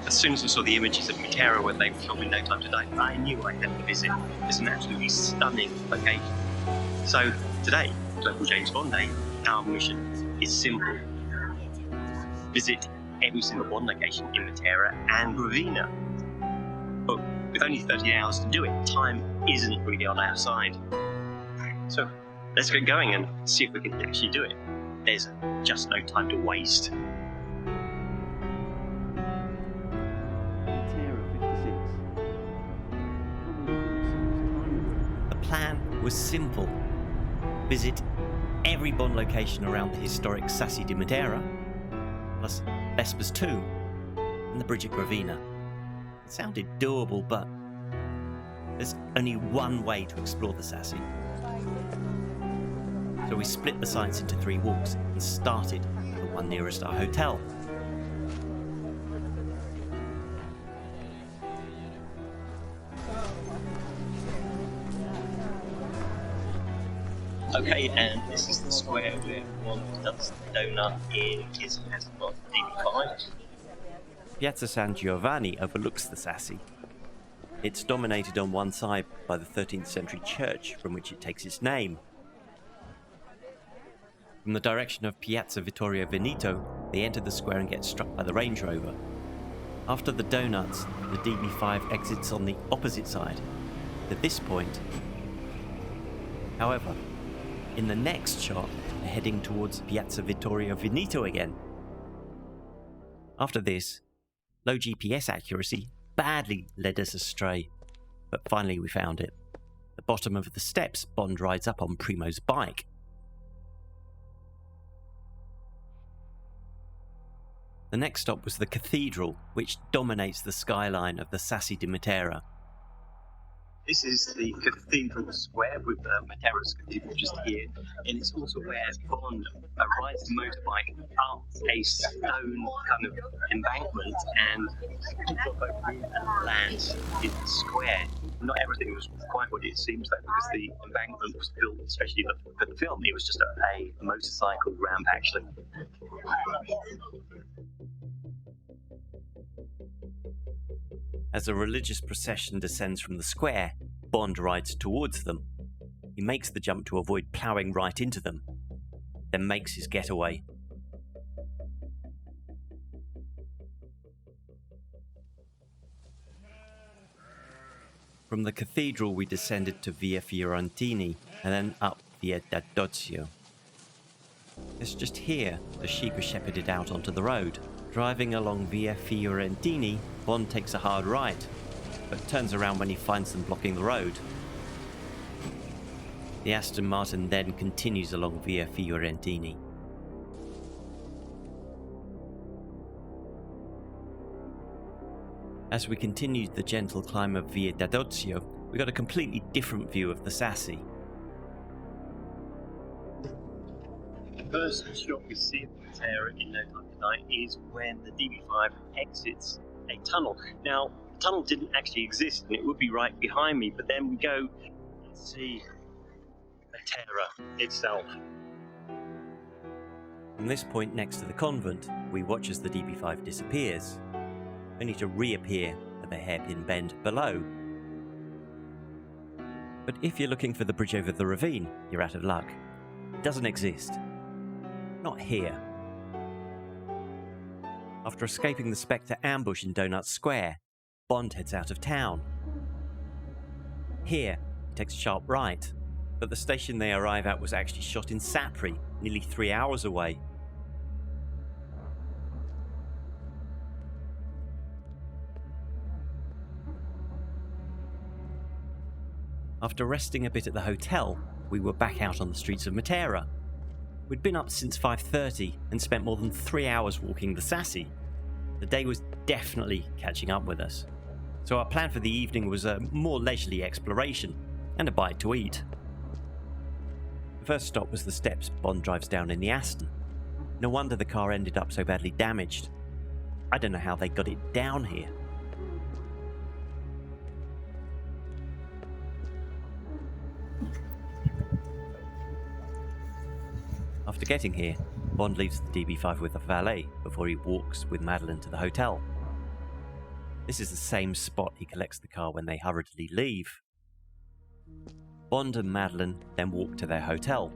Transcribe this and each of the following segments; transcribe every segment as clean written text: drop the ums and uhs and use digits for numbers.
As soon as I saw the images of Matera when they were filming No Time to Die, I knew I had to visit. It's an absolutely stunning location. So today, Local James Bond Day, our mission is simple. Visit every single Bond location in Matera and Gravina. But with only 30 hours to do it, time isn't really on our side. So let's get going and see if we can actually do it. There's just no time to waste. The plan was simple. Visit every Bond location around the historic Sassi di Matera, plus Vesper's tomb and the bridge at Gravina. It sounded doable, but there's only one way to explore the Sassi. So we split the sites into 3 walks and started at the one nearest our hotel. Okay, and this is the square where one does the donut in his Aston Martin DB5. Piazza San Giovanni overlooks the Sassi. It's dominated on one side by the 13th century church from which it takes its name. From the direction of Piazza Vittorio Veneto, they enter the square and get struck by the Range Rover. After the donuts, the DB5 exits on the opposite side. At this point, however, in the next shot, they're heading towards Piazza Vittorio Veneto again. After this, low GPS accuracy badly led us astray, but finally we found it. The bottom of the steps Bond rides up on Primo's bike. The next stop was the cathedral, which dominates the skyline of the Sassi di Matera. This is the cathedral square with Matera's cathedral just here, and it's also where Bond rides the motorbike up a stone kind of embankment and lands in the square. Not everything was quite what it seems like, because the embankment was built, especially for the film, it was just a motorcycle ramp actually. As a religious procession descends from the square, Bond rides towards them. He makes the jump to avoid ploughing right into them, then makes his getaway. From the cathedral we descended to Via Fiorentini and then up Via D'Addozio. It's just here the sheep are shepherded out onto the road. Driving along Via Fiorentini, Bond takes a hard right, but turns around when he finds them blocking the road. The Aston Martin then continues along Via Fiorentini. As we continued the gentle climb of Via D'Addozio, we got a completely different view of the Sassi. The first shot we see of Matera in No Time to Die is when the DB5 exits a tunnel. Now, the tunnel didn't actually exist, and it would be right behind me, but then we go and see Matera itself. From this point next to the convent, we watch as the DB5 disappears, only to reappear at the hairpin bend below. But if you're looking for the bridge over the ravine, you're out of luck. It doesn't exist. Not here. After escaping the Spectre ambush in Donut Square, Bond heads out of town. Here, he takes a sharp right, but the station they arrive at was actually shot in Sapri, nearly 3 hours away. After resting a bit at the hotel, we were back out on the streets of Matera. We'd been up since 5:30 and spent more than 3 hours walking the Sassi. The day was definitely catching up with us. So our plan for the evening was a more leisurely exploration and a bite to eat. The first stop was the steps Bond drives down in the Aston. No wonder the car ended up so badly damaged. I don't know how they got it down here. After getting here, Bond leaves the DB5 with the valet before he walks with Madeleine to the hotel. This is the same spot he collects the car when they hurriedly leave. Bond and Madeleine then walk to their hotel.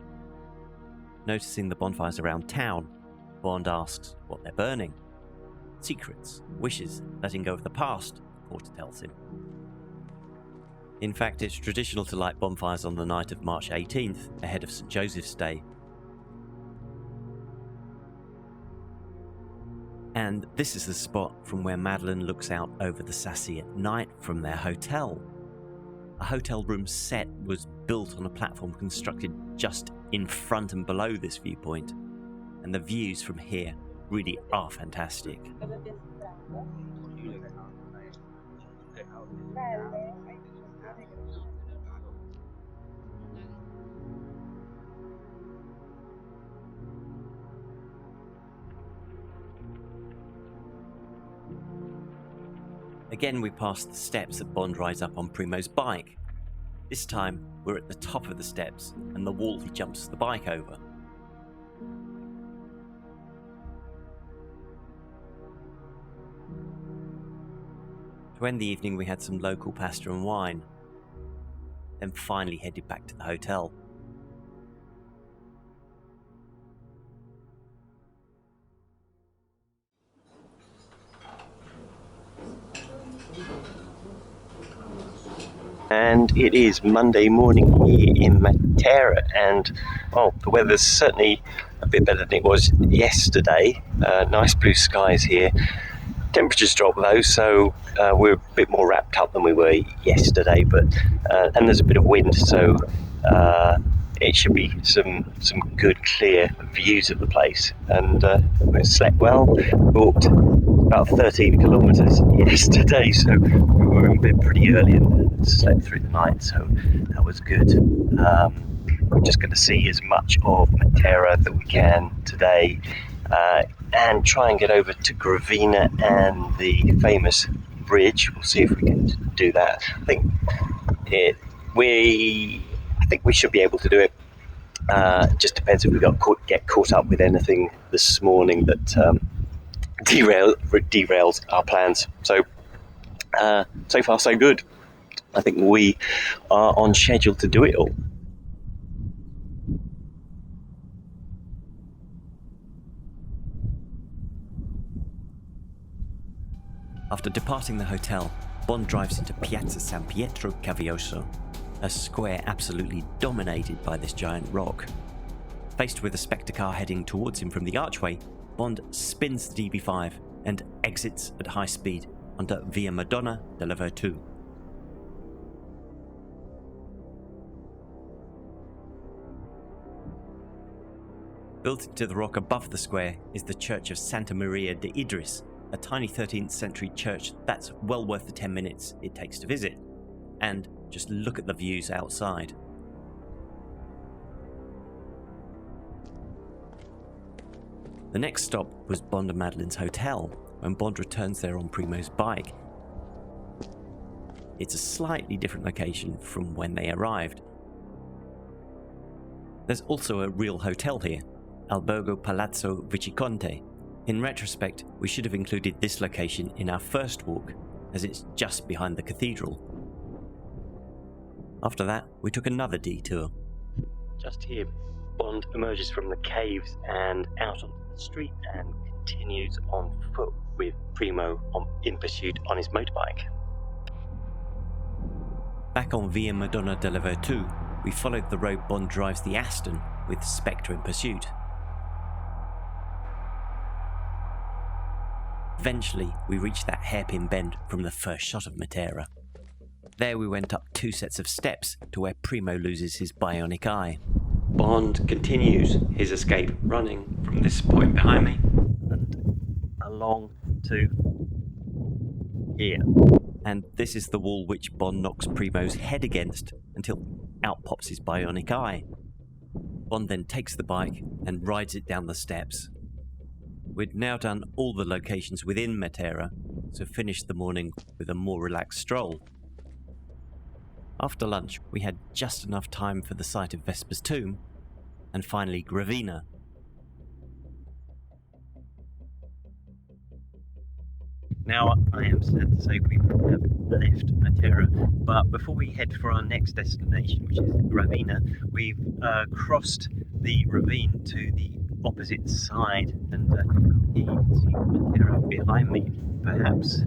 Noticing the bonfires around town, Bond asks what they're burning. Secrets, wishes, letting go of the past, Porter tells him. In fact, it's traditional to light bonfires on the night of March 18th, ahead of St. Joseph's Day. And this is the spot from where Madeleine looks out over the Sassy at night from their hotel. A hotel room set was built on a platform constructed just in front and below this viewpoint, and the views from here really are fantastic. Again, we pass the steps that Bond rides up on Primo's bike. This time, we're at the top of the steps and the wall he jumps the bike over. To end the evening, we had some local pasta and wine, then finally headed back to the hotel. And it is Monday morning here in Matera, and the weather's certainly a bit better than it was yesterday. Nice blue skies here. Temperatures dropped though, so we're a bit more wrapped up than we were yesterday, but and there's a bit of wind, so it should be some good clear views of the place. And we slept well, walked about 13 kilometres yesterday, so we were in bed pretty early and slept through the night, so that was good. We're just going to see as much of Matera that we can today, and try and get over to Gravina and the famous bridge. We'll see if we can do that. I think we should be able to do it. Just depends if we get caught up with anything this morning that derails our plans. So far so good. I think we are on schedule to do it all. After departing the hotel, Bond drives into Piazza San Pietro Caveoso, a square absolutely dominated by this giant rock. Faced with a Spectre car heading towards him from the archway, Bond spins the DB5 and exits at high speed onto Via Madonna della Virtù. Built into the rock above the square is the Church of Santa Maria de Idris, a tiny 13th century church that's well worth the 10 minutes it takes to visit. And just look at the views outside. The next stop was Bond and Madeleine's hotel, when Bond returns there on Primo's bike. It's a slightly different location from when they arrived. There's also a real hotel here, Albergo Palazzo Viciconte. In retrospect, we should have included this location in our first walk, as it's just behind the cathedral. After that, we took another detour. Just here, Bond emerges from the caves and out onto the street and continues on foot with Primo in pursuit on his motorbike. Back on Via Madonna della Virtù, we followed the road Bond drives the Aston with Spectre in pursuit. Eventually, we reached that hairpin bend from the first shot of Matera. There we went up 2 sets of steps to where Primo loses his bionic eye. Bond continues his escape running from this point behind me and along to here. And this is the wall which Bond knocks Primo's head against until out pops his bionic eye. Bond then takes the bike and rides it down the steps. We'd now done all the locations within Matera, so finished the morning with a more relaxed stroll. After lunch, we had just enough time for the sight of Vesper's tomb, and finally Gravina. Now, I am sad to say we have left Matera, but before we head for our next destination, which is Gravina, we've crossed the ravine to the opposite side, and here you can see Matera behind me, perhaps.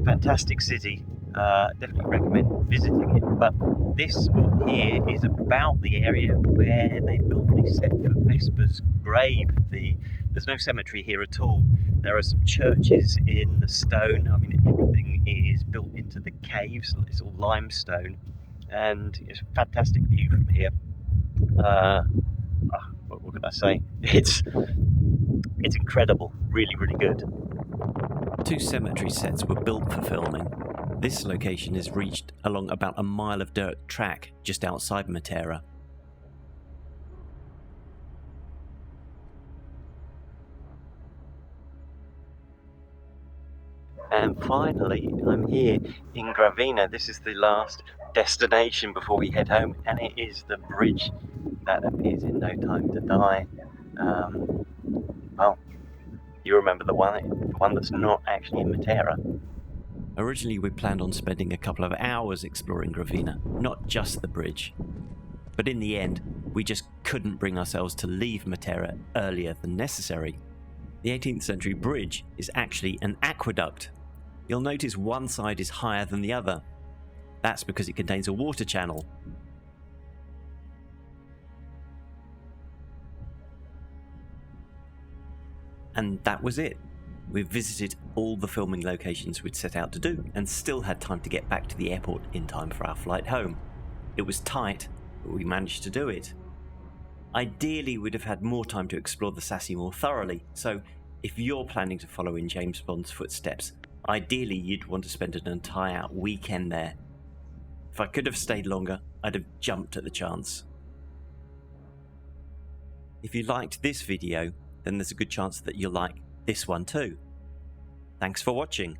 Fantastic city, definitely recommend visiting it, but this spot here is about the area where they normally set for Vesper's grave. There's no cemetery here at all. There are some churches in the stone. I mean, everything is built into the caves. It's all limestone, and it's a fantastic view from here. What can I say? It's incredible. Really, really good. 2 cemetery sets were built for filming. This location is reached along about a mile of dirt track just outside Matera. And finally, I'm here in Gravina. This is the last destination before we head home, and it is the bridge that appears in No Time to Die. Well, you remember the one that's not actually in Matera. Originally, we planned on spending a couple of hours exploring Gravina, not just the bridge. But in the end, we just couldn't bring ourselves to leave Matera earlier than necessary. The 18th century bridge is actually an aqueduct. You'll notice one side is higher than the other. That's because it contains a water channel. And that was it. We've visited all the filming locations we'd set out to do, and still had time to get back to the airport in time for our flight home. It was tight, but we managed to do it. Ideally, we'd have had more time to explore the Sassy more thoroughly, so if you're planning to follow in James Bond's footsteps, ideally you'd want to spend an entire weekend there. If I could have stayed longer, I'd have jumped at the chance. If you liked this video, then there's a good chance that you'll like this one too. Thanks for watching.